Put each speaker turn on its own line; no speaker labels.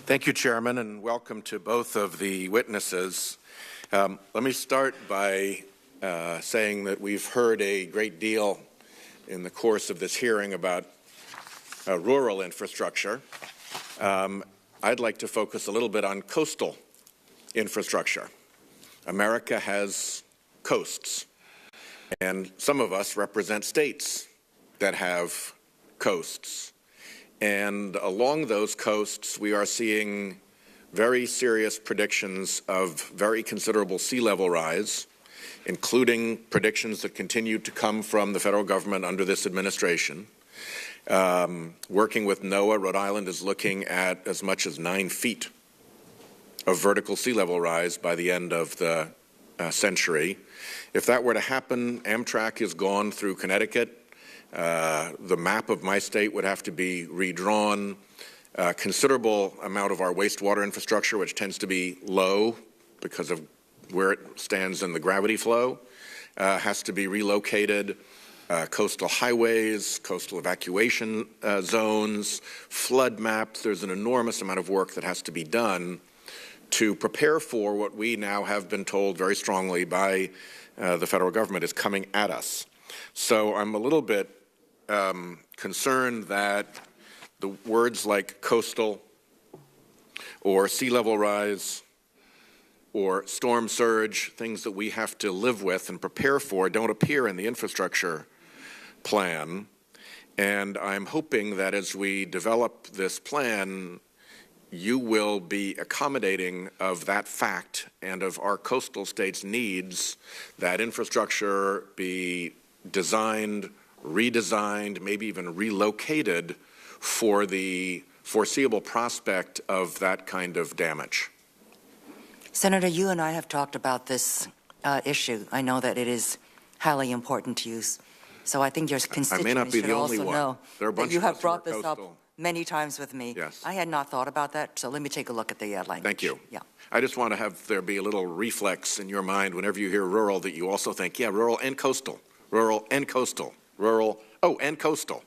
Thank you, Chairman, and welcome to both of the witnesses. Let me start by saying that we've heard a great deal in the course of this hearing about rural infrastructure. I'd like to focus a little bit on coastal infrastructure. America has coasts, and some of us represent states that have coasts. And along those coasts, we are seeing very serious predictions of very considerable sea level rise, including predictions that continue to come from the federal government under this administration. Working with NOAA, Rhode Island is looking at as much as 9 feet of vertical sea level rise by the end of the century. If that were to happen, Amtrak is gone through Connecticut. The map of my state would have to be redrawn. A considerable amount of our wastewater infrastructure, which tends to be low because of where it stands in the gravity flow, has to be relocated. Coastal highways, coastal evacuation zones, flood maps. There's an enormous amount of work that has to be done to prepare for what we now have been told very strongly by the federal government is coming at us. So I'm a little bit concerned that the words like coastal or sea level rise or storm surge, things that we have to live with and prepare for, don't appear in the infrastructure plan. And I'm hoping that as we develop this plan, you will be accommodating of that fact and of our coastal states' needs that infrastructure be designed, redesigned, maybe even relocated for the foreseeable prospect of that kind of damage.
Senator, you and I have talked about this issue. I know that it is highly important to you. So I think your constituents should also know that you have brought this up many times with me.
Yes.
I had not thought about that, so let me take a look at the language.
Thank you.
Yeah.
I just want to have there be a little reflex in your mind whenever you hear rural that you also think, yeah, rural and coastal, rural and coastal, rural, oh, and coastal.